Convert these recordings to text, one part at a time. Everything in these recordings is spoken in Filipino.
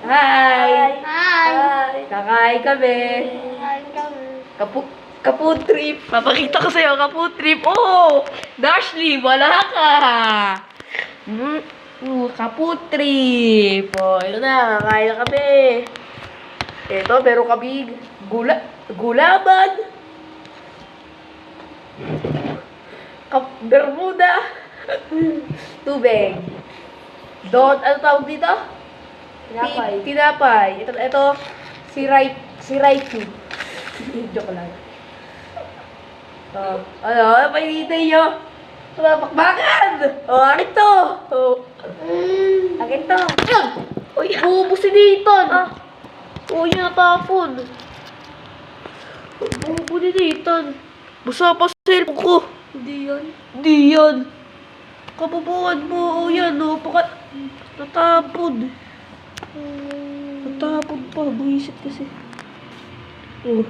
Hi! Hi! Kakain kami. Kain kami. Kapood trip. Papakita ko sa'yo, kapood trip. Oh! Dashley, wala ka! Kapood trip. Oh, ito na, kakain na kami. Ito, meron kami gulaman. Bermuda. Tubig. Doon, ano tawag dito? Tinapay. Tinapay. Ito, si Raichu. Joke lang. Ano pa hinihintay nyo? Bakbakan! Akin to! Akin to! Uy, bubo si Nathan! Uy, natapon! Bubo ni Nathan! Basa pa sa cellphone ko! Hindi yan! Kabubuhan mo! O yan, o! Natapon! Natapon pa! Buisit kasi. Oh.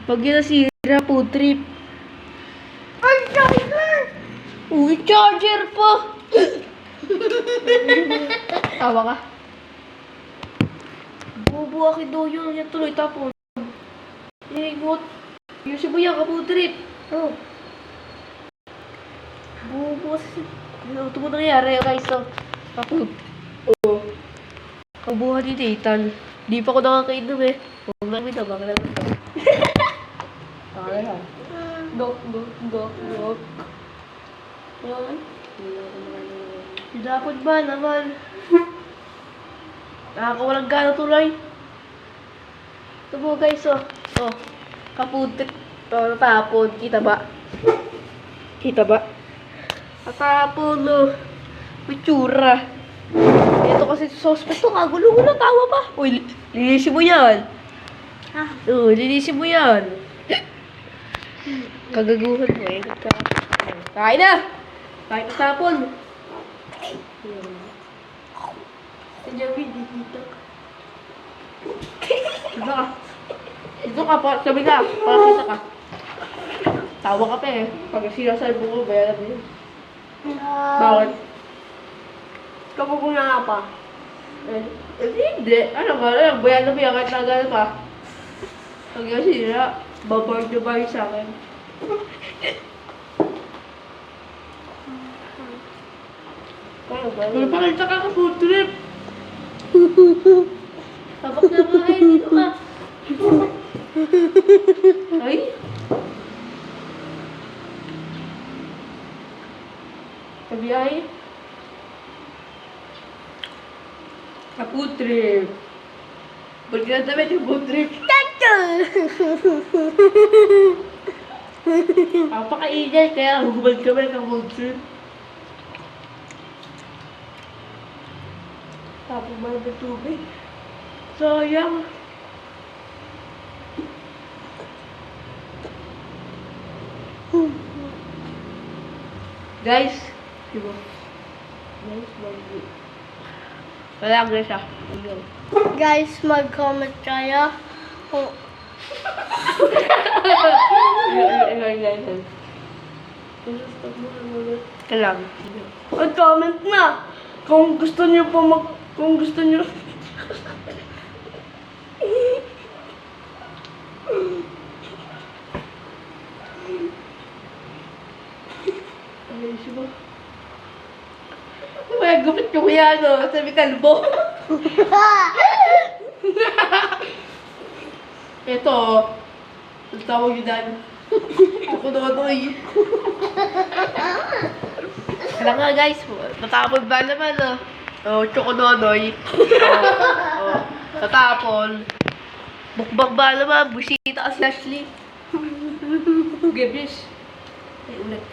Pag yun nasira po, trip. Ay, charger! Uy, charger pa! Tawa ka. Bubu akin daw yun. Yan tuloy tapon. Ingot. Yusin mo yan, kapo trip. Oh. Bubu kasi. Ano ito mo nangyari, guys? Kapo. Oo. Kabuhan ni Nathan. Di pa ako nakakainom eh. Huwag lang ito, baka lang ito. Baka lang. Gok. Yan. Dapat ba naman? Nakakawalang gana tuloy. Ito mo guys, oh. Oh. Kaputit. Ito, natapon. Kita ba? Natapon, oh. May tsura. Ito kasi suspect to. Kagulo-gulo. Tawa pa. Uy, linisin mo yan. Oo, linisin mo yan. Kagaguhan mo eh. Kain na! Kain na tapon. Si Javi, dito. Dito ka pa. Sabi ka. Pakita ka. Tawa ka pa eh. Pag sinasabi mo, bayaran mo yun. Bakit? Kapag nga pa. Hindi. Ano ba? Bayaran mo yan kahit nagal pa. Pag yung sila, babar sa akin. Magpakita ka food trip. Tapos na ba kayo dito ka? Ay? Sabi ay? Sa food trip. Ba't ginadamit yung food trip? Papakainay kaya hubad kami ng food trip. Tapos ba ng tubig? Sayang. Guys, diba? Wala ang siya. Guys, mag-comment kayo. Kung Kailang. mag-comment na. Kung gusto niyo po kung gusto niyo. Ay, siya. May gupit ko kuya, no? Sabi kalbo. Ito, ang tawag yun dan. Chokononoy. Kala nga guys, natapon ba naman, no? Oh, chokononoy. Oh, natapon. Bukbang ba naman, busita ka si Ashley. Gebis. Ay, ulit ka.